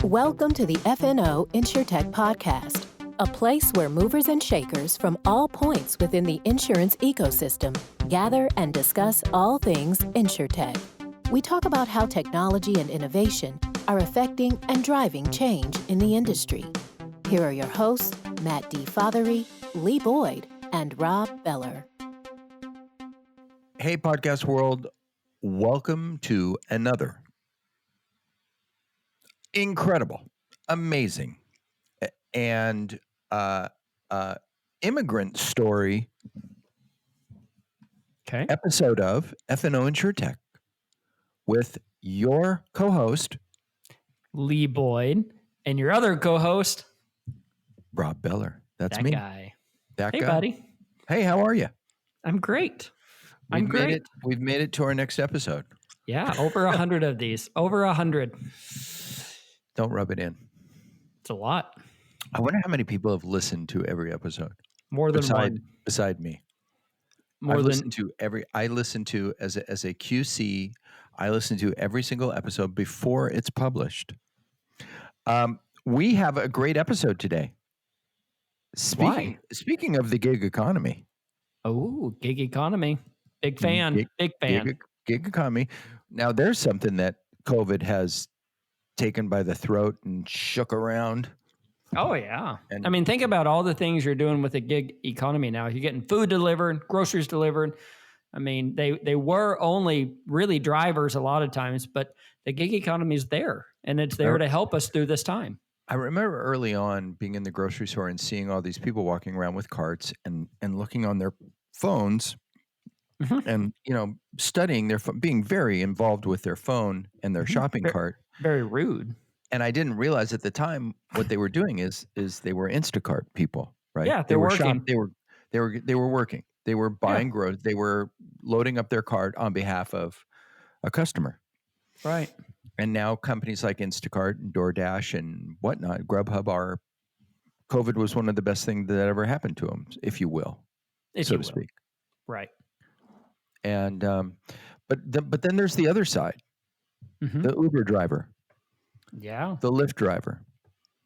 Welcome to the FNO InsureTech podcast, a place where movers and shakers from all points within the insurance ecosystem gather and discuss all things InsureTech. We talk about how technology and innovation are affecting and driving change in the industry. Here are your hosts, Matt D. Fothery, Lee Boyd, and Rob Beller. Hey, podcast world. Welcome to another incredible, amazing, and immigrant story episode of FNO InsureTech with your co-host, Lee Boyd, and your other co-host, Rob Beller. That's that me. Guy. That hey, guy. Buddy. Hey, how are you? I'm great. We've made it to our next episode. Yeah, over 100 of these. Over 100. Don't rub it in. It's a lot. I wonder how many people have listened to every episode. More than one. Beside me. I listen to as a QC. I listen to every single episode before it's published. We have a great episode today. Speaking of the gig economy. Oh, gig economy. Big fan. Big fan. Gig economy. Now, there's something that COVID has taken by the throat and shook around. Oh, yeah. I mean, think about all the things you're doing with the gig economy now. You're getting food delivered, groceries delivered. I mean, they were only really drivers a lot of times, but the gig economy is there, and it's there to help us through this time. I remember early on being in the grocery store and seeing all these people walking around with carts and looking on their phones and, studying their phone, being very involved with their phone and their shopping cart. Very rude. And I didn't realize at the time what they were doing is they were Instacart people, right? Yeah, they were working. They were working. They were buying groceries. They were loading up their cart on behalf of a customer. Right. And now companies like Instacart and DoorDash and whatnot, Grubhub COVID was one of the best things that ever happened to them, if you will, so to speak. Right. And but then there's the other side, the Uber driver, the Lyft driver,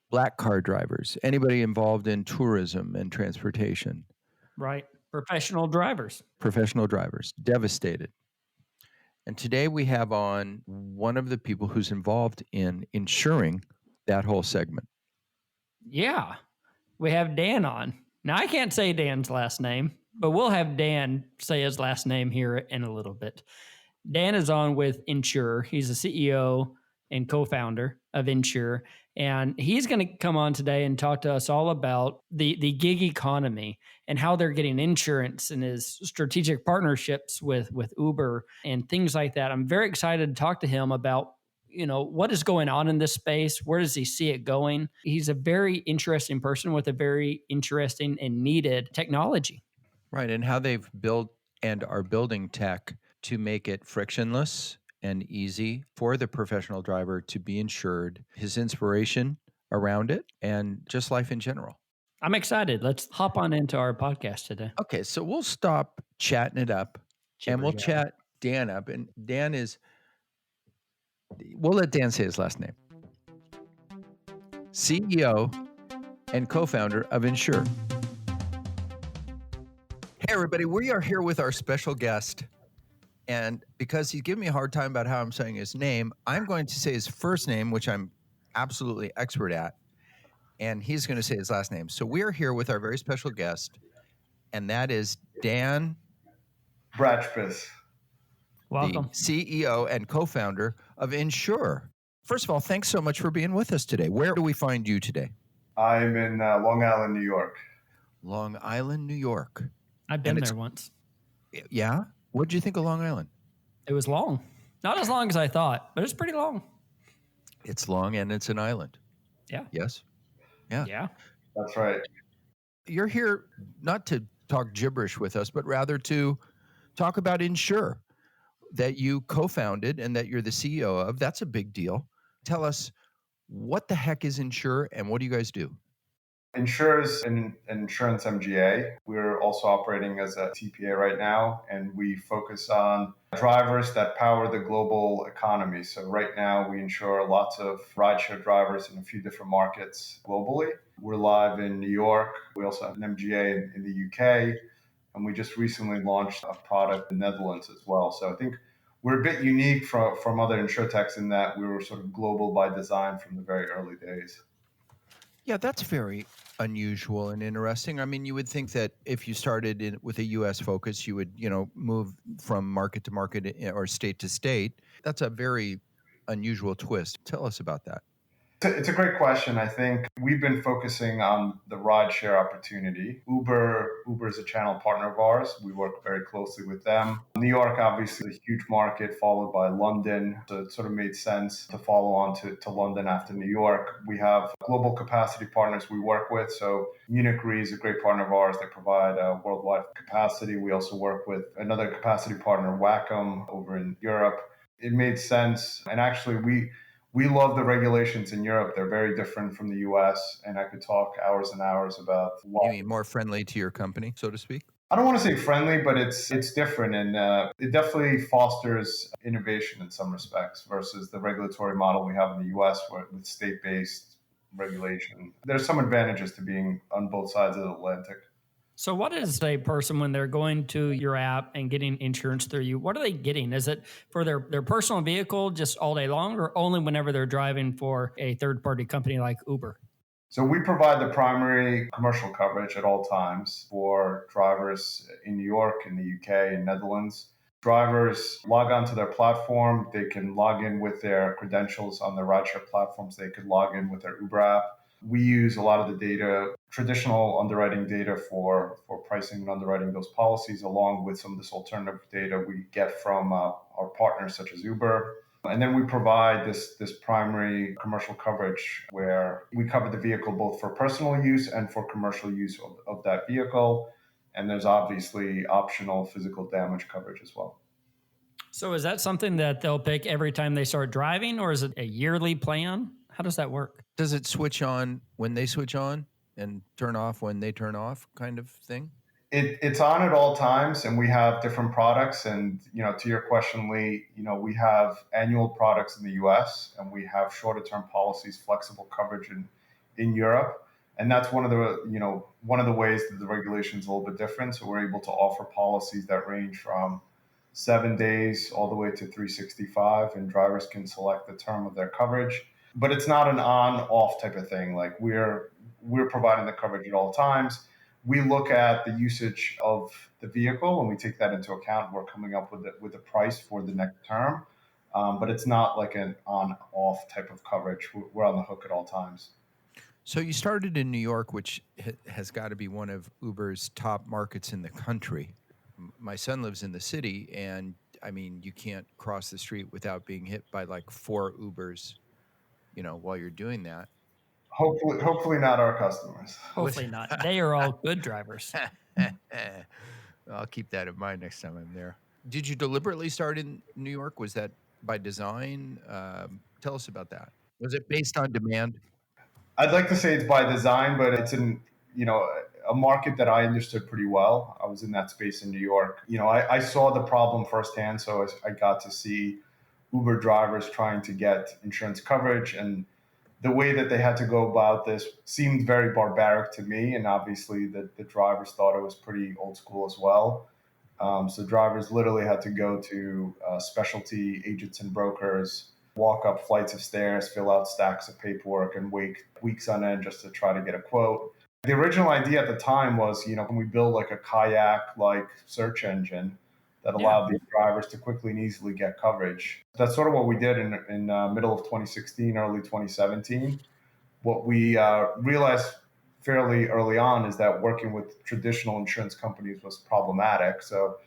black car drivers, anybody involved in tourism and transportation. Right. Professional drivers, devastated. And today we have on one of the people who's involved in insuring that whole segment. Yeah. We have Dan on. Now, I can't say Dan's last name, but we'll have Dan say his last name here in a little bit. Dan is on with INSHUR. He's the CEO and co-founder of INSHUR. And he's going to come on today and talk to us all about the gig economy and how they're getting insurance and his strategic partnerships with Uber and things like that. I'm very excited to talk to him about, what is going on in this space? Where does he see it going? He's a very interesting person with a very interesting and needed technology. Right. And how they've built and are building tech to make it frictionless and easy for the professional driver to be insured, his inspiration around it, and just life in general. I'm excited. Let's hop on into our podcast today. Okay, so we'll stop chatting it up and we'll chat Dan up. And we'll let Dan say his last name. CEO and co-founder of INSHUR. Hey, everybody, we are here with our special guest. And because he's giving me a hard time about how I'm saying his name, I'm going to say his first name, which I'm absolutely expert at, and he's going to say his last name. So we are here with our very special guest, and that is Dan Bratshpis. Welcome. The CEO and co-founder of INSHUR. First of all, thanks so much for being with us today. Where do we find you today? I'm in Long Island, New York. Long Island, New York. I've been there once. Yeah? What did you think of Long Island? It was long. Not as long as I thought, but it's pretty long. It's long and it's an island. Yeah. Yes? Yeah. Yeah. That's right. You're here not to talk gibberish with us, but rather to talk about INSHUR that you co-founded and that you're the CEO of. That's a big deal. Tell us, what the heck is INSHUR and what do you guys do? INSHUR's an insurance MGA. We're also operating as a TPA right now, and we focus on drivers that power the global economy. So right now we insure lots of rideshare drivers in a few different markets globally. We're live in New York. We also have an MGA in the UK, and we just recently launched a product in the Netherlands as well. So I think we're a bit unique from other InsureTechs in that we were sort of global by design from the very early days. Yeah, that's very unusual and interesting. I mean, you would think that if you started with a U.S. focus, you would, move from market to market or state to state. That's a very unusual twist. Tell us about that. It's a great question. I think we've been focusing on the rideshare opportunity. Uber is a channel partner of ours. We work very closely with them. New York, obviously, is a huge market, followed by London. So it sort of made sense to follow on to London after New York. We have global capacity partners we work with. So Munich Re is a great partner of ours. They provide worldwide capacity. We also work with another capacity partner, Wacom, over in Europe. It made sense. And actually, we love the regulations in Europe. They're very different from the US, and I could talk hours and hours about why. You mean more friendly to your company, so to speak? I don't want to say friendly, but it's different, and it definitely fosters innovation in some respects versus the regulatory model we have in the US with state-based regulation. There's some advantages to being on both sides of the Atlantic. So what is a person when they're going to your app and getting insurance through you? What are they getting? Is it for their personal vehicle just all day long, or only whenever they're driving for a third-party company like Uber? So we provide the primary commercial coverage at all times for drivers in New York, in the UK, and Netherlands. Drivers log onto their platform. They can log in with their credentials on the rideshare platforms. They could log in with their Uber app. We use a lot of the data, traditional underwriting data for pricing and underwriting those policies, along with some of this alternative data we get from our partners such as Uber. And then we provide this primary commercial coverage where we cover the vehicle both for personal use and for commercial use of that vehicle. And there's obviously optional physical damage coverage as well. So is that something that they'll pick every time they start driving, or is it a yearly plan? How does that work? Does it switch on when they switch on and turn off when they turn off kind of thing? It's on at all times, and we have different products. And to your question, Lee, we have annual products in the U.S. and we have shorter-term policies, flexible coverage in Europe. And that's one of the ways that the regulation is a little bit different. So we're able to offer policies that range from 7 days all the way to 365, and drivers can select the term of their coverage. But it's not an on-off type of thing. Like we're providing the coverage at all times. We look at the usage of the vehicle and we take that into account. We're coming up with a price for the next term, but it's not like an on-off type of coverage. We're on the hook at all times. So you started in New York, which has got to be one of Uber's top markets in the country. My son lives in the city, and I mean, you can't cross the street without being hit by like 4 Ubers, while you're doing that. Hopefully not our customers. Hopefully not. They are all good drivers. I'll keep that in mind next time I'm there. Did you deliberately start in New York? Was that by design? Tell us about that. Was it based on demand? I'd like to say it's by design, but it's in a market that I understood pretty well. I was in that space in New York. I saw the problem firsthand, so I got to see Uber drivers trying to get insurance coverage, and the way that they had to go about this seemed very barbaric to me. And obviously the drivers thought it was pretty old school as well. So drivers literally had to go to specialty agents and brokers, walk up flights of stairs, fill out stacks of paperwork, and wait weeks on end just to try to get a quote. The original idea at the time was, can we build like a kayak-like search engine that allowed these drivers to quickly and easily get coverage. That's sort of what we did in middle of 2016, early 2017. What we realized fairly early on is that working with traditional insurance companies was problematic. So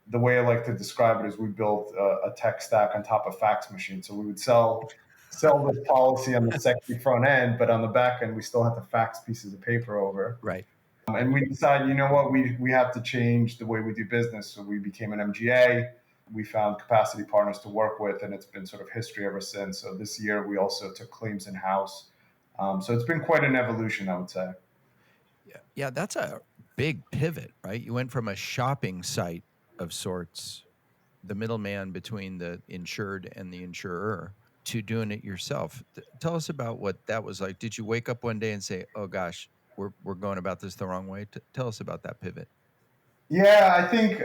the way I like to describe it is we built a tech stack on top of fax machines. So we would sell this policy on the sexy front end, but on the back end, we still had to fax pieces of paper over. Right. And we decided, we have to change the way we do business. So we became an MGA. We found capacity partners to work with, and it's been sort of history ever since. So this year, we also took claims in-house. So it's been quite an evolution, I would say. Yeah, that's a big pivot, right? You went from a shopping site of sorts, the middleman between the insured and the insurer, to doing it yourself. Tell us about what that was like. Did you wake up one day and say, "Oh gosh, we're going about this the wrong way"? Tell us about that pivot. Yeah, I think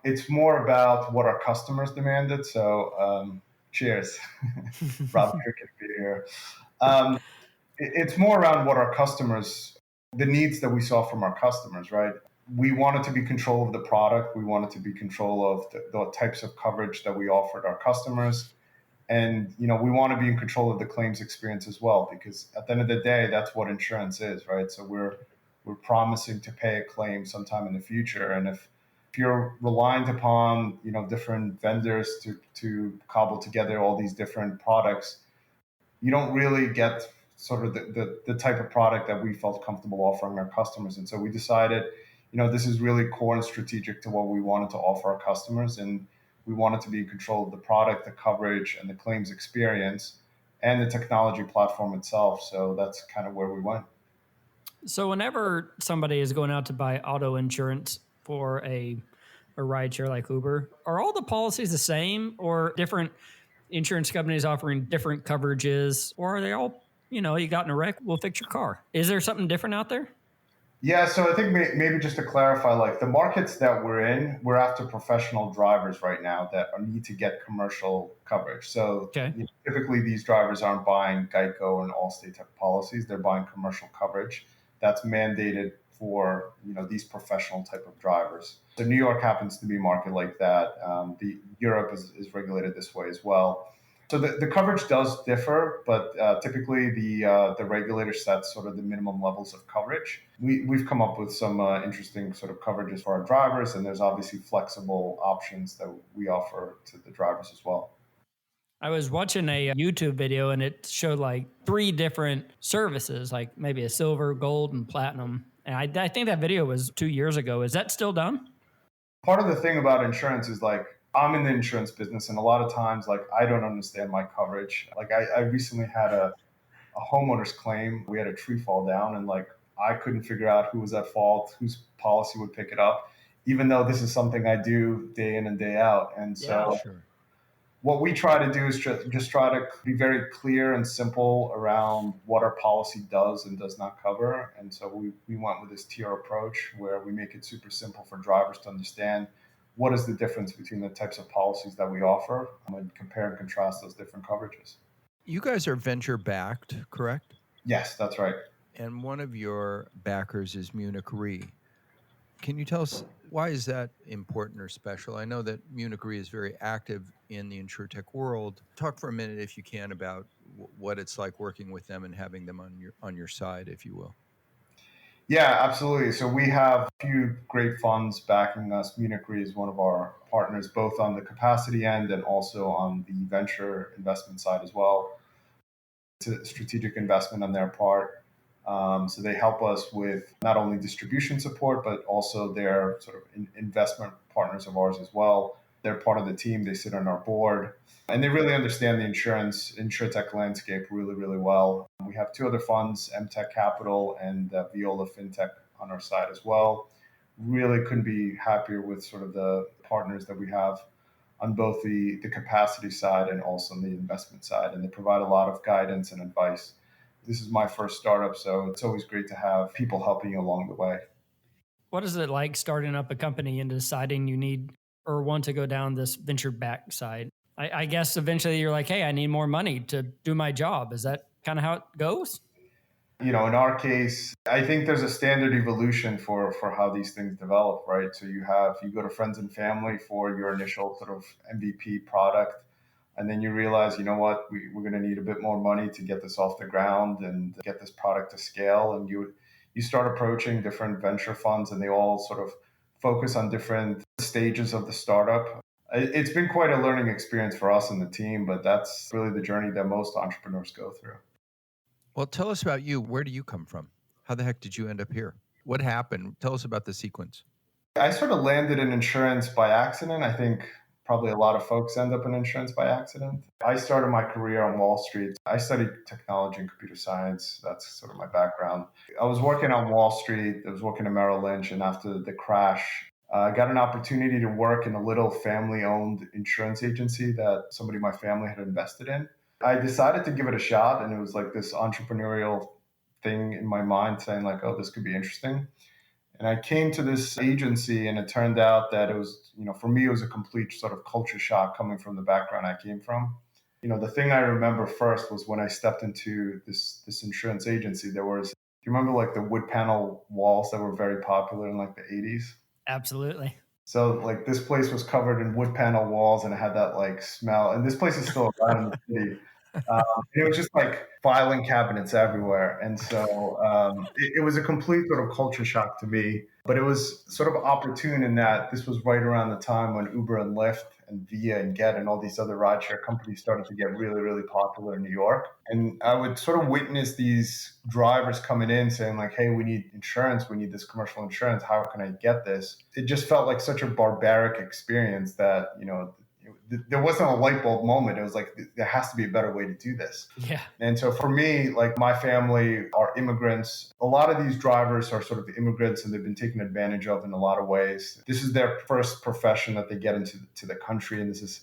it's more about what our customers demanded. So, cheers, Rob Cricket here. Um, it's more around what our customers, the needs that we saw from our customers, right? We wanted to be control of the product. We wanted to be control of the types of coverage that we offered our customers. And we want to be in control of the claims experience as well, because at the end of the day, that's what insurance is, right? So we're promising to pay a claim sometime in the future, and if you're reliant upon different vendors to cobble together all these different products, you don't really get sort of the type of product that we felt comfortable offering our customers. And so we decided, this is really core and strategic to what we wanted to offer our customers. And we wanted to be in control of the product, the coverage, and the claims experience, and the technology platform itself. So that's kind of where we went. So whenever somebody is going out to buy auto insurance for a rideshare like Uber, are all the policies the same, or different insurance companies offering different coverages, or are they all, you got in a wreck, we'll fix your car? Is there something different out there? Yeah, so I think maybe just to clarify, like the markets that we're in, we're after professional drivers right now that need to get commercial coverage. So Okay. typically these drivers aren't buying Geico and Allstate type policies; they're buying commercial coverage that's mandated for these professional type of drivers. So New York happens to be a market like that. The Europe is regulated this way as well. So the coverage does differ, but typically the regulator sets sort of the minimum levels of coverage. We've come up with some interesting sort of coverages for our drivers, and there's obviously flexible options that we offer to the drivers as well. I was watching a YouTube video and it showed like 3 different services, like maybe a silver, gold, and platinum. And I think that video was 2 years ago. Is that still done? Part of the thing about insurance is like I'm in the insurance business, and a lot of times like I don't understand my coverage. Like I recently had a homeowner's claim. We had a tree fall down, and like I couldn't figure out who was at fault, whose policy would pick it up, even though this is something I do day in and day out. And so Sure. what we try to do is just try to be very clear and simple around what our policy does and does not cover. And so we went with this tier approach where we make it super simple for drivers to understand what is the difference between the types of policies that we offer, and compare and contrast those different coverages. You guys are venture backed, correct? Yes, that's right. And one of your backers is Munich Re. Can you tell us why is that important or special? I know that Munich Re is very active in the InsureTech world. Talk for a minute, if you can, about what it's like working with them and having them on your side, if you will. Yeah, absolutely. So we have a few great funds backing us. Munich Re is one of our partners, both on the capacity end and also on the venture investment side as well. It's a strategic investment on their part. So they help us with not only distribution support, but also they're sort of investment partners of ours as well. They're part of the team. They sit on our board, and they really understand the InsureTech landscape really, really well. We have 2 other funds, MTech Capital and Viola FinTech on our side as well. Really couldn't be happier with sort of the partners that we have on both the capacity side and also on the investment side. And they provide a lot of guidance and advice. This is my first startup, so it's always great to have people helping you along the way. What is it like starting up a company and deciding you need or want to go down this venture back side? I guess eventually you're like, hey, I need more money to do my job. Is that kind of how it goes? In our case, I think there's a standard evolution for how these things develop, right? So you go to friends and family for your initial sort of MVP product, and then you realize, you know what, we're going to need a bit more money to get this off the ground and get this product to scale. And you start approaching different venture funds, and they all sort of focus on different stages of the startup. It's been quite a learning experience for us and the team, but that's really the journey that most entrepreneurs go through. Well, tell us about you. Where do you come from? How the heck did you end up here? What happened? Tell us about the sequence. I sort of landed in insurance by accident. I think probably a lot of folks end up in insurance by accident. I started my career on Wall Street. I studied technology and computer science. That's sort of my background. I was working on Wall Street. I was working at Merrill Lynch. And after the crash, I got an opportunity to work in a little family-owned insurance agency that somebody in my family had invested in. I decided to give it a shot, and it was like this entrepreneurial thing in my mind saying like, oh, this could be interesting. And I came to this agency, and it turned out that it was, for me, it was a complete sort of culture shock coming from the background I came from. The thing I remember first was when I stepped into this insurance agency, do you remember like the wood panel walls that were very popular in like the 80s? Absolutely. So like this place was covered in wood panel walls, and it had that like smell. And this place is still around in the city. It was just like filing cabinets everywhere. And so it was a complete sort of culture shock to me. But it was sort of opportune in that this was right around the time when Uber and Lyft and Via and Get and all these other rideshare companies started to get really, really popular in New York. And I would sort of witness these drivers coming in saying like, hey, we need insurance. We need this commercial insurance. How can I get this? It just felt like such a barbaric experience that, there wasn't a light bulb moment. It was like, there has to be a better way to do this. Yeah. And so for me, like my family are immigrants. A lot of these drivers are sort of immigrants, and they've been taken advantage of in a lot of ways. This is their first profession that they get into the country. And this is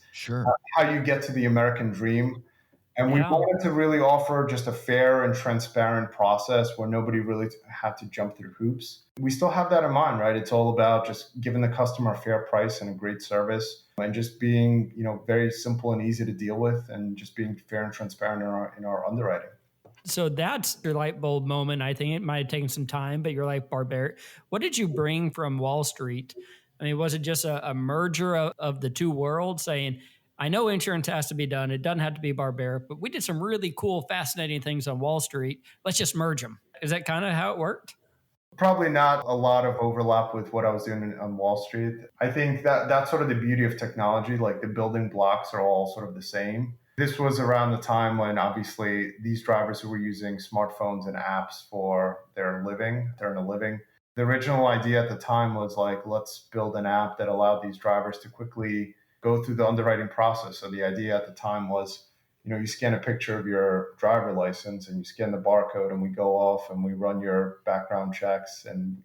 how you get to the American dream. And we wanted to really offer just a fair and transparent process where nobody really had to jump through hoops. We still have that in mind, right? It's all about just giving the customer a fair price and a great service, and just being, very simple and easy to deal with, and just being fair and transparent in our underwriting. So that's your light bulb moment. I think it might have taken some time, but you're like barbaric. What did you bring from Wall Street? I mean, was it just a merger of the two worlds saying, I know insurance has to be done. It doesn't have to be barbaric, but we did some really cool, fascinating things on Wall Street. Let's just merge them. Is that kind of how it worked? Probably not a lot of overlap with what I was doing on Wall Street. I think that's sort of the beauty of technology. Like the building blocks are all sort of the same. This was around the time when obviously these drivers who were using smartphones and apps for their living, the original idea at the time was like, let's build an app that allowed these drivers to quickly go through the underwriting process. So the idea at the time was, you scan a picture of your driver license and you scan the barcode, and we go off and we run your background checks. And,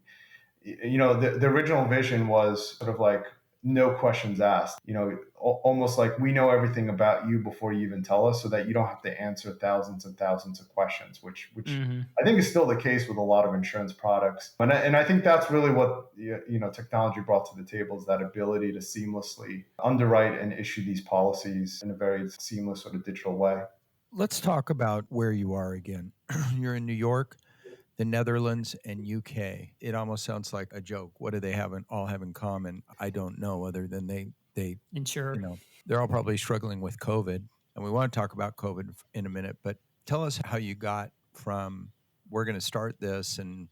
the original vision was sort of like no questions asked, almost like we know everything about you before you even tell us, so that you don't have to answer thousands and thousands of questions, which I think is still the case with a lot of insurance products. And I think that's really what, technology brought to the table, is that ability to seamlessly underwrite and issue these policies in a very seamless sort of digital way. Let's talk about where you are again. You're in New York, the Netherlands, and UK. It almost sounds like a joke. What do they all have in common? I don't know, other than they INSHUR. They're all probably struggling with COVID. And we want to talk about COVID in a minute, but tell us how you got from we're going to start this and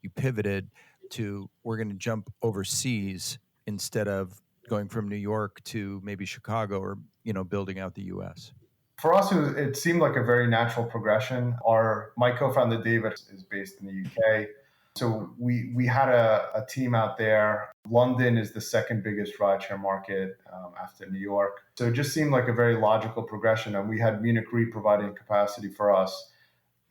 you pivoted to we're going to jump overseas instead of going from New York to maybe Chicago or, building out the US. For us, it seemed like a very natural progression. My co-founder, David, is based in the UK. So we had a team out there. London is the second biggest rideshare market after New York. So it just seemed like a very logical progression. And we had Munich Re providing capacity for us.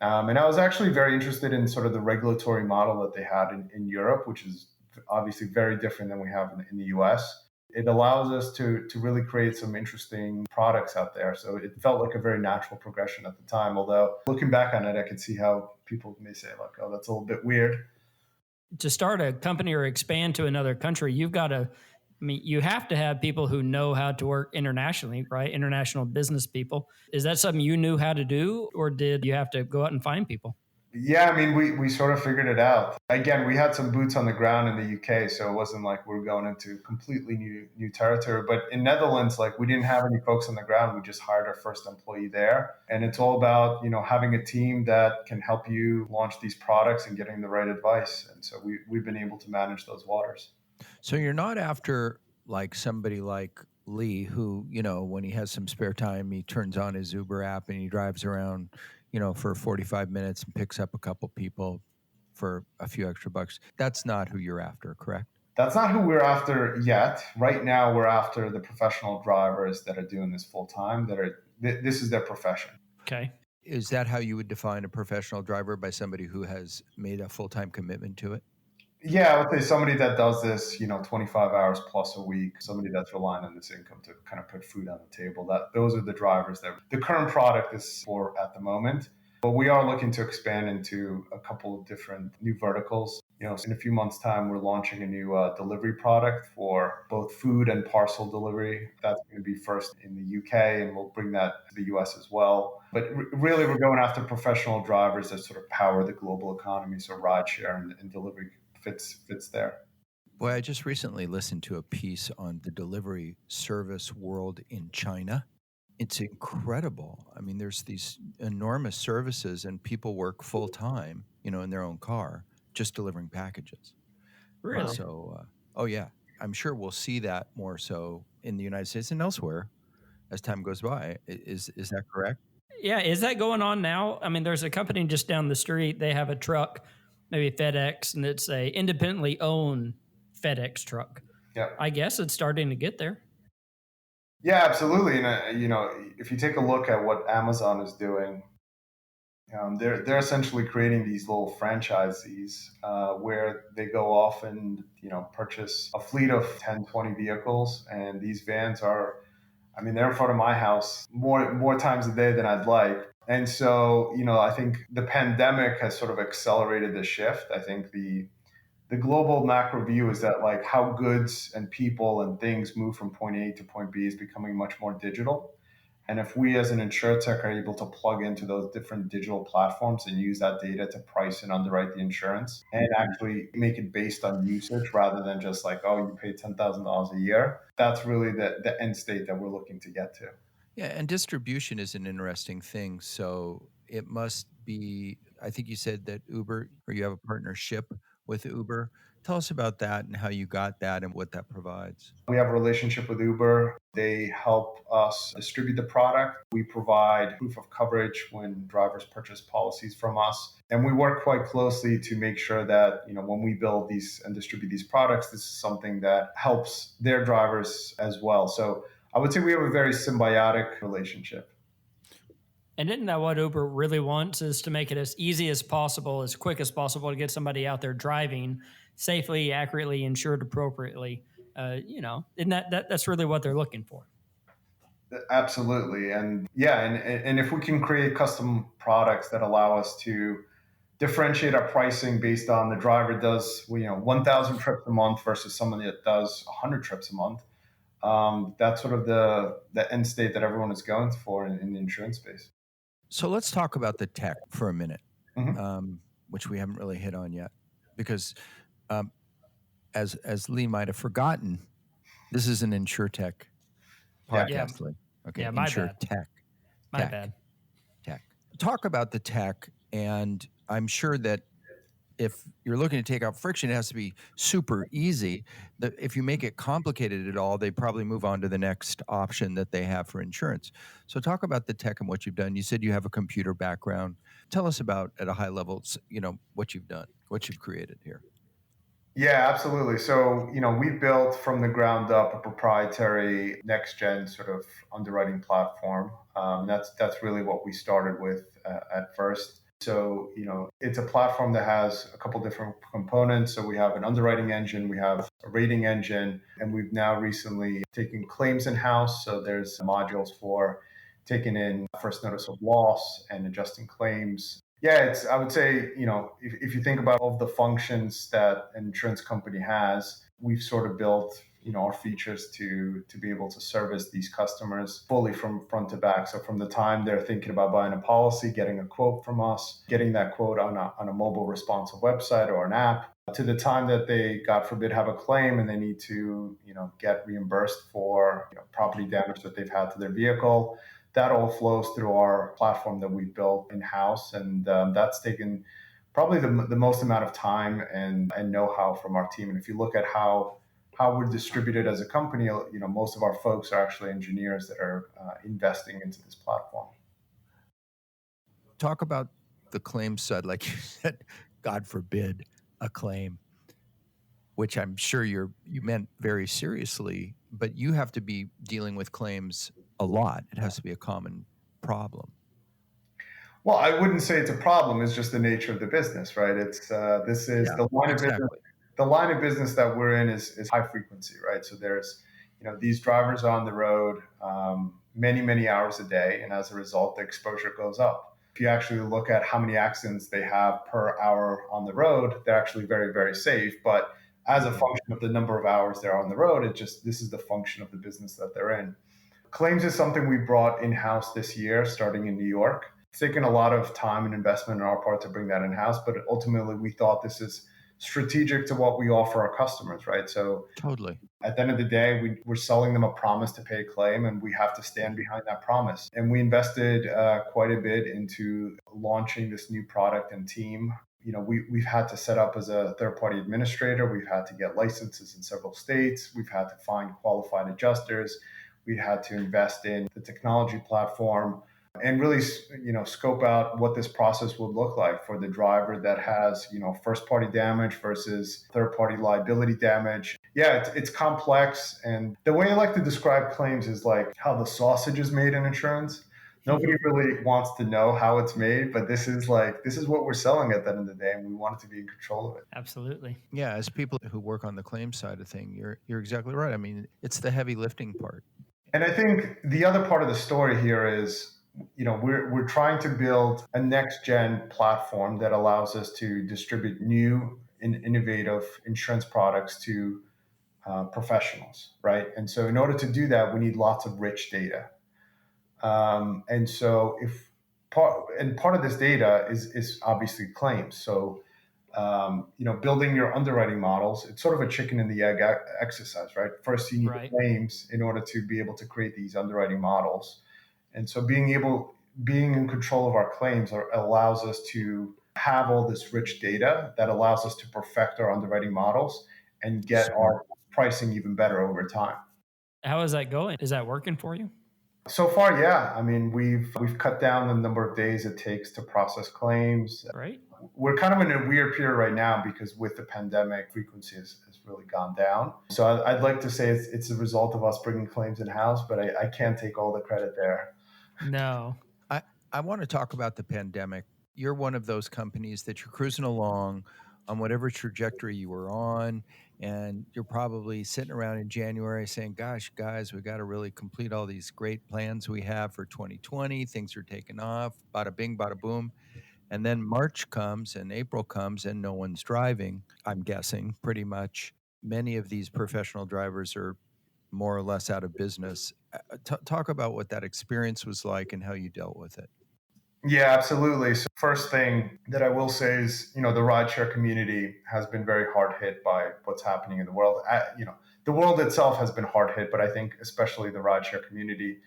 And I was actually very interested in sort of the regulatory model that they had in Europe, which is obviously very different than we have in the US. It allows us to really create some interesting products out there. So it felt like a very natural progression at the time. Although looking back on it, I can see how people may say like, oh, that's a little bit weird. To start a company or expand to another country, you have to have people who know how to work internationally, right? International business people. Is that something you knew how to do, or did you have to go out and find people? Yeah, I mean, we sort of figured it out. Again, we had some boots on the ground in the UK, so it wasn't like we were going into completely new territory. But in Netherlands, like we didn't have any folks on the ground. We just hired our first employee there. And it's all about, having a team that can help you launch these products and getting the right advice. And so we've been able to manage those waters. So you're not after like somebody like Lee who, when he has some spare time, he turns on his Uber app and he drives around for 45 minutes and picks up a couple people for a few extra bucks. That's not who you're after, correct? That's not who we're after yet. Right now, we're after the professional drivers that are doing this full time, this is their profession. Okay. Is that how you would define a professional driver, by somebody who has made a full-time commitment to it? Yeah, I would say somebody that does this, 25 hours plus a week, somebody that's relying on this income to kind of put food on the table. Those are the drivers that the current product is for at the moment. But we are looking to expand into a couple of different new verticals. In a few months' time, we're launching a new delivery product for both food and parcel delivery. That's going to be first in the UK, and we'll bring that to the US as well. But really, we're going after professional drivers that sort of power the global economy. So rideshare and delivery fits there. Boy, I just recently listened to a piece on the delivery service world in China. It's incredible. I mean, there's these enormous services, and people work full time, in their own car, just delivering packages. Really? So, oh yeah, I'm sure we'll see that more so in the United States and elsewhere as time goes by. Is that correct? Yeah. Is that going on now? I mean, there's a company just down the street. They have a truck, maybe FedEx, and it's a independently owned FedEx truck. Yeah. I guess it's starting to get there. Yeah, absolutely. And if you take a look at what Amazon is doing, they're essentially creating these little franchisees where they go off and purchase a fleet of 10, 20 vehicles, and these vans are, I mean, they're in front of my house more times a day than I'd like. And so, I think the pandemic has sort of accelerated the shift. I think the global macro view is that like how goods and people and things move from point A to point B is becoming much more digital. And if we as an InsureTech are able to plug into those different digital platforms and use that data to price and underwrite the insurance and actually make it based on usage rather than just like, oh, you pay $10,000 a year, that's really the end state that we're looking to get to. Yeah, and distribution is an interesting thing. So it must be, I think you said that Uber, or you have a partnership with Uber. Tell us about that and how you got that and what that provides. We have a relationship with Uber. They help us distribute the product. We provide proof of coverage when drivers purchase policies from us. And we work quite closely to make sure that, when we build these and distribute these products, this is something that helps their drivers as well. So I would say we have a very symbiotic relationship. And isn't that what Uber really wants, is to make it as easy as possible, as quick as possible to get somebody out there driving safely, accurately, insured appropriately? Isn't that's really what they're looking for? Absolutely. And yeah, and if we can create custom products that allow us to differentiate our pricing based on the driver does 1,000 trips a month versus someone that does 100 trips a month, that's sort of the end state that everyone is going for in the insurance space. So let's talk about the tech for a minute, Mm-hmm. which we haven't really hit on yet, because as Lee might have forgotten, this is an InsureTech podcast, Yeah. Lee. Okay, Yeah, my bad. InsureTech. My bad. Tech. Talk about the tech, and I'm sure that if you're looking to take out friction, it has to be super easy. If you make it complicated at all, they probably move on to the next option that they have for insurance. So talk about the tech and what you've done. You said you have a computer background. Tell us about, at a high level, what you've done, what you've created here. Yeah, absolutely. So, we built from the ground up a proprietary next gen sort of underwriting platform. That's really what we started with at first. So, it's a platform that has a couple different components. So we have an underwriting engine, we have a rating engine, and we've now recently taken claims in-house. So there's modules for taking in first notice of loss and adjusting claims. Yeah, I would say, if you think about all of the functions that an insurance company has, we've sort of built, our features to be able to service these customers fully from front to back. So from the time they're thinking about buying a policy, getting a quote from us, getting that quote on a mobile responsive website or an app, to the time that they, God forbid, have a claim and they need to, get reimbursed for property damage that they've had to their vehicle. That all flows through our platform that we built in-house, and that's taken probably the most amount of time and know-how from our team. And if you look at how we're distributed as a company, most of our folks are actually engineers that are investing into this platform. Talk about the claim side, like you said, God forbid, a claim. which I'm sure you meant very seriously, but you have to be dealing with claims a lot. It has to be a common problem. Well, I wouldn't say it's a problem. It's just the nature of the business, right? It's this is the line of business. The line of business that we're in is high frequency, right? So there's these drivers on the road many hours a day, and as a result, the exposure goes up. If you actually look at how many accidents they have per hour on the road, they're actually very safe. But as a function of the number of hours they're on the road, this is the function of the business that they're in. Claims is something we brought in-house this year, starting in New York. It's taken a lot of time and investment on our part to bring that in-house, but ultimately we thought this is strategic to what we offer our customers, right? So totally. At the end of the day, we're selling them a promise to pay a claim, and we have to stand behind that promise. And we invested quite a bit into launching this new product and team. We've had to set up as a third-party administrator. We've had to get licenses in several states. We've had to find qualified adjusters. We had to invest in the technology platform and really, scope out what this process would look like for the driver that has, first-party damage versus third-party liability damage. Yeah, it's complex. And the way I like to describe claims is like how the sausage is made in insurance. Nobody really wants to know how it's made, but this is what we're selling at the end of the day, and we want it to be in control of it. Absolutely. Yeah, as people who work on the claim side of thing, you're exactly right. I mean, it's the heavy lifting part. And I think the other part of the story here is, we're trying to build a next gen platform that allows us to distribute new and innovative insurance products to professionals, right? And so in order to do that, we need lots of rich data. And so part of this data is obviously claims. So building your underwriting models, it's sort of a chicken and the egg exercise, right? First, you need claims in order to be able to create these underwriting models. And so being in control of our claims allows us to have all this rich data that allows us to perfect our underwriting models and get our pricing even better over time. How is that going? Is that working for you? So far, yeah. I mean, we've cut down the number of days it takes to process claims. Right. We're kind of in a weird period right now because with the pandemic, frequency has really gone down. So I'd like to say it's a result of us bringing claims in-house, but I can't take all the credit there. No. I want to talk about the pandemic. You're one of those companies that you're cruising along on whatever trajectory you were on, and you're probably sitting around in January saying, gosh, guys, we got to really complete all these great plans we have for 2020. Things are taking off, bada bing, bada boom. And then March comes and April comes and no one's driving, I'm guessing, pretty much. Many of these professional drivers are more or less out of business. Talk about what that experience was like and how you dealt with it. Yeah, absolutely. So first thing that I will say is, the rideshare community has been very hard hit by what's happening in the world. The world itself has been hard hit, but I think especially the rideshare community.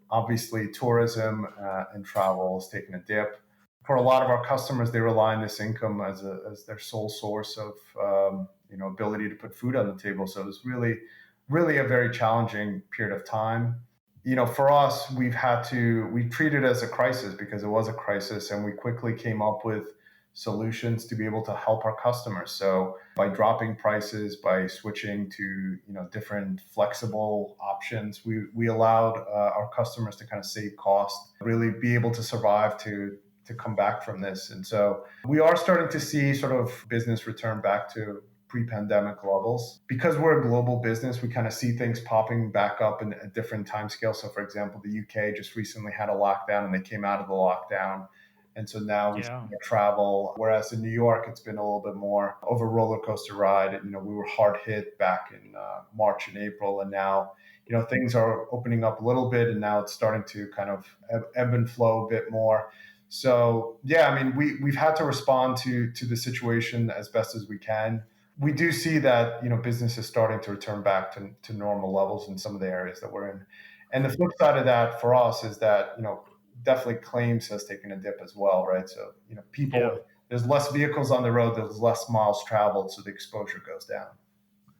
Obviously, tourism and travel has taken a dip. For a lot of our customers, they rely on this income as their sole source of ability to put food on the table. So it's really a very challenging period of time. For us, we treat it as a crisis because it was a crisis, and we quickly came up with solutions to be able to help our customers. So by dropping prices, by switching to different flexible options, we allowed our customers to kind of save cost, really be able to survive to come back from this. And so we are starting to see sort of business return back to pre-pandemic levels. Because we're a global business, we kind of see things popping back up in a different time scale. So for example, the UK just recently had a lockdown and they came out of the lockdown. And so now we travel, whereas in New York, it's been a little bit more of a roller coaster ride. We were hard hit back in March and April, and now, things are opening up a little bit, and now it's starting to kind of ebb and flow a bit more. So, yeah, I mean, we've had to respond to the situation as best as we can. We do see that, business is starting to return back to normal levels in some of the areas that we're in. And the flip side of that for us is that, definitely claims has taken a dip as well, right? So, there's less vehicles on the road, there's less miles traveled, so the exposure goes down.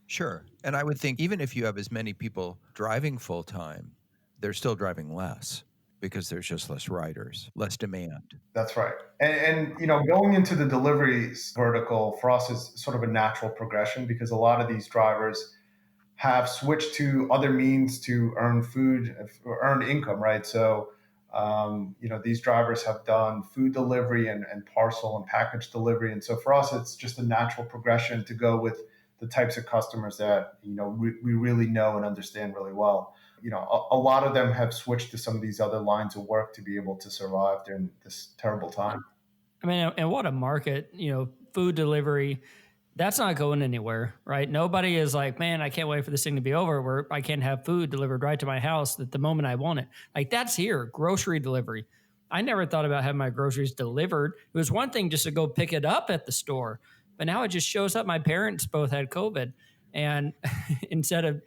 Sure. And I would think even if you have as many people driving full time, they're still driving less because there's just less riders, less demand. That's right. And going into the deliveries vertical for us is sort of a natural progression because a lot of these drivers have switched to other means to earn food or earn income, right? So, these drivers have done food delivery and parcel and package delivery. And so for us, it's just a natural progression to go with the types of customers that, we really know and understand really well. A lot of them have switched to some of these other lines of work to be able to survive during this terrible time. I mean, and what a market, food delivery, that's not going anywhere, right? Nobody is like, man, I can't wait for this thing to be over where I can have food delivered right to my house at the moment I want it. Like that's here, grocery delivery. I never thought about having my groceries delivered. It was one thing just to go pick it up at the store, but now it just shows up. My parents both had COVID. And instead of,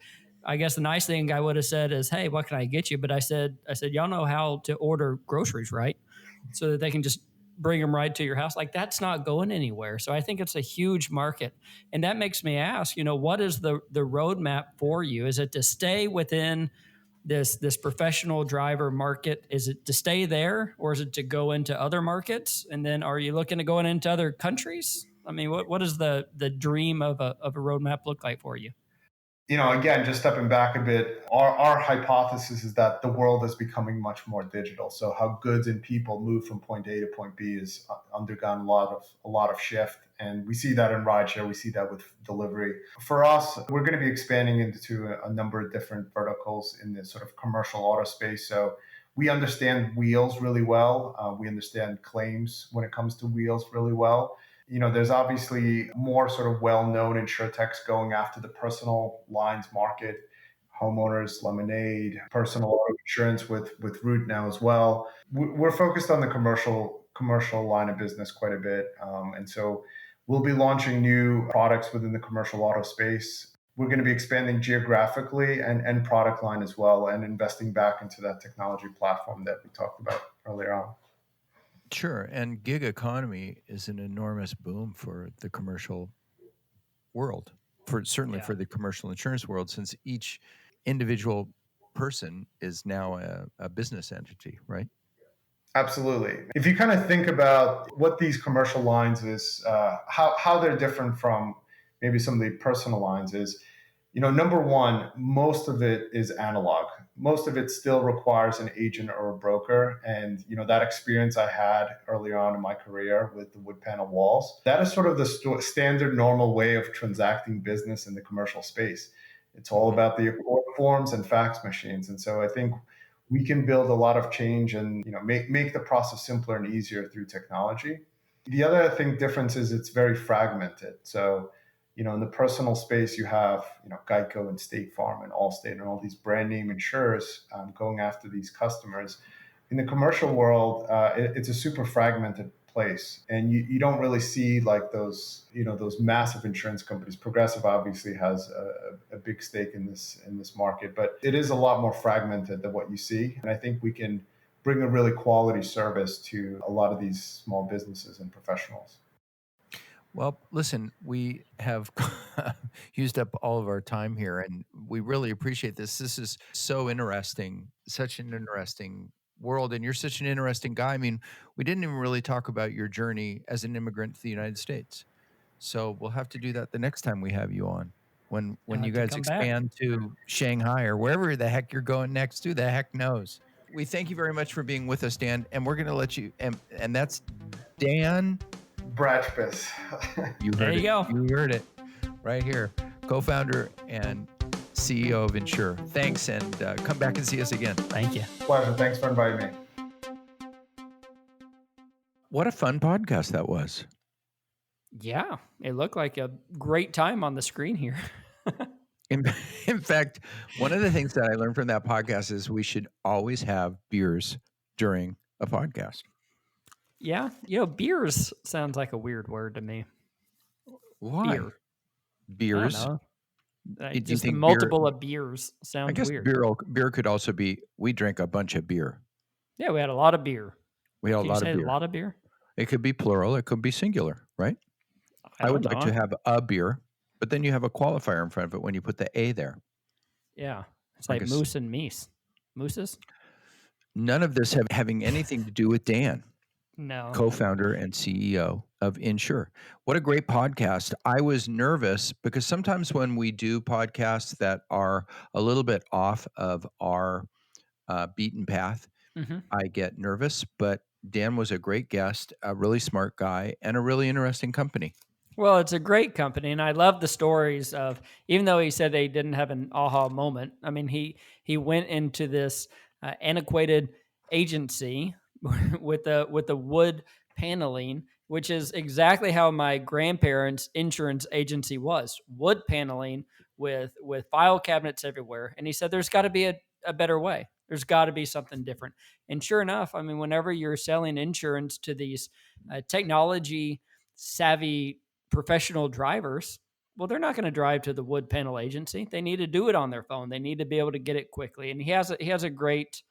I guess the nice thing I would have said is, hey, what can I get you? But I said, y'all know how to order groceries, right? So that they can just bring them right to your house. Like that's not going anywhere. So I think it's a huge market. And that makes me ask, what is the roadmap for you? Is it to stay within this professional driver market? Is it to stay there or is it to go into other markets? And then are you looking to go into other countries? I mean, what does the dream of a roadmap look like for you? Again, just stepping back a bit, our hypothesis is that the world is becoming much more digital. So how goods and people move from point A to point B has undergone a lot of shift. And we see that in rideshare. We see that with delivery. For us, we're going to be expanding into a number of different verticals in the sort of commercial auto space. So we understand wheels really well. We understand claims when it comes to wheels really well. There's obviously more sort of well-known InsureTechs going after the personal lines market, homeowners, Lemonade, personal auto insurance with Root now as well. We're focused on the commercial line of business quite a bit. And so we'll be launching new products within the commercial auto space. We're going to be expanding geographically and product line as well and investing back into that technology platform that we talked about earlier on. Sure. And gig economy is an enormous boom for the commercial world, for the commercial insurance world, since each individual person is now a business entity, right? Absolutely. If you kind of think about what these commercial lines is, how they're different from maybe some of the personal lines is, number one, most of it is analog. Most of it still requires an agent or a broker. And, that experience I had early on in my career with the wood panel walls, that is sort of the standard normal way of transacting business in the commercial space. It's all about the accord forms and fax machines. And so I think we can build a lot of change and make the process simpler and easier through technology. The other thing difference is it's very fragmented. So in the personal space, you have, Geico and State Farm and Allstate and all these brand name insurers going after these customers. In the commercial world, it's a super fragmented place. And you don't really see like those massive insurance companies. Progressive obviously has a big stake in this market, but it is a lot more fragmented than what you see. And I think we can bring a really quality service to a lot of these small businesses and professionals. Well, listen, we have used up all of our time here, and we really appreciate this. This is so interesting, such an interesting world, and you're such an interesting guy. I mean, we didn't even really talk about your journey as an immigrant to the United States. So we'll have to do that the next time we have you on. When you guys expand to Shanghai or wherever the heck you're going next, who the heck knows? We thank you very much for being with us, Dan, and we're going to let you, and that's Dan Bratshpis. There you go. You heard it right here. Co-founder and CEO of INSHUR. Thanks, and come back and see us again. Thank you. Pleasure. Thanks for inviting me. What a fun podcast that was. Yeah, it looked like a great time on the screen here. In fact, one of the things that I learned from that podcast is we should always have beers during a podcast. Yeah, beers sounds like a weird word to me. Why? Beer. Beers. I don't know. Do you think multiple of beers sounds I guess weird. beer could also be, we drank a bunch of beer. Yeah, we had a lot of beer. We had Can a lot you say of beer. A lot of beer? It could be plural. It could be singular, right? I would like to have a beer, but then you have a qualifier in front of it when you put the A there. Yeah. It's like moose and meese. Mooses? none of this having anything to do with Dan, No. co-founder and CEO of INSHUR. What a great podcast. I was nervous because sometimes when we do podcasts that are a little bit off of our beaten path, hmm I get nervous, but Dan was a great guest, a really smart guy, and a really interesting company. Well, it's a great company, and I love the stories of. Even though he said they didn't have an aha moment, I mean, he went into this antiquated agency with the wood paneling, which is exactly how my grandparents' insurance agency was: wood paneling with file cabinets everywhere. And he said, "There's got to be a better way. There's got to be something different." And sure enough, I mean, whenever you're selling insurance to these technology savvy professional drivers, well, they're not going to drive to the wood panel agency. They need to do it on their phone. They need to be able to get it quickly. And he has a great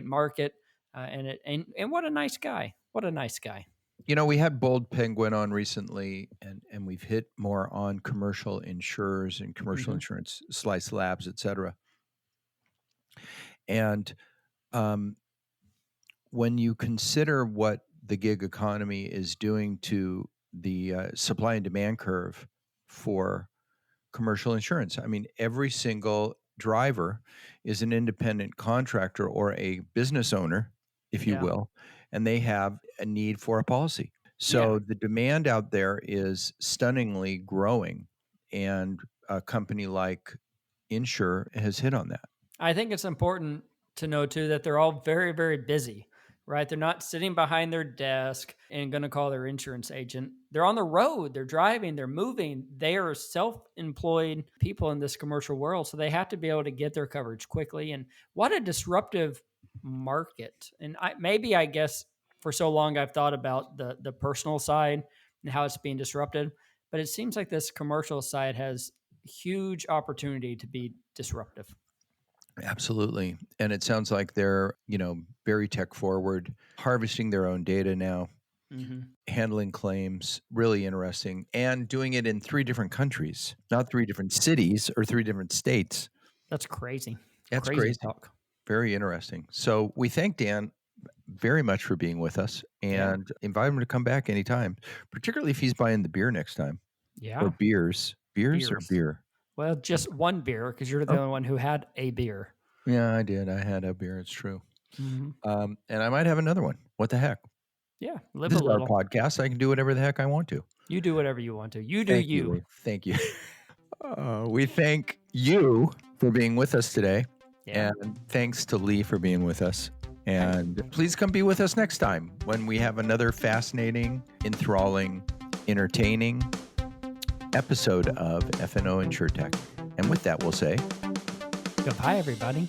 market. And what a nice guy. What a nice guy. You know, we had Bold Penguin on recently, and we've hit more on commercial insurers and commercial insurance, Slice Labs, et cetera. And when you consider what the gig economy is doing to the supply and demand curve for commercial insurance, I mean, every single driver is an independent contractor or a business owner, if you Yeah. will, and they have a need for a policy. So the demand out there is stunningly growing, and a company like INSHUR has hit on that. I think it's important to know too that they're all very, very busy, right? They're not sitting behind their desk and going to call their insurance agent. They're on the road, they're driving, they're moving. They are self-employed people in this commercial world. So they have to be able to get their coverage quickly. And what a disruptive market. And I guess for so long I've thought about the personal side and how it's being disrupted. But it seems like this commercial side has huge opportunity to be disruptive. Absolutely. And it sounds like they're, very tech forward, harvesting their own data now, handling claims, really interesting, and doing it in 3 different countries, not 3 different cities or 3 different states. That's crazy. That's Crazy crazy. talk. Very interesting. So we thank Dan very much for being with us and invite him to come back anytime, particularly if he's buying the beer next time. Yeah. Or beers. Beers or Beers. beer? Well, just one beer because you're the only one who had a beer. Yeah, I did. I had a beer. It's true. Mm-hmm. And I might have another one. What the heck? Yeah, live This a is our little. podcast. I can do whatever the heck I want to. You do whatever you want to. You do Thank you. Lee. Thank you. We thank you for being with us today. Yeah. And thanks to Lee for being with us. And please come be with us next time when we have another fascinating, enthralling, entertaining episode of F&O InsureTech. And with that, we'll say Goodbye, everybody.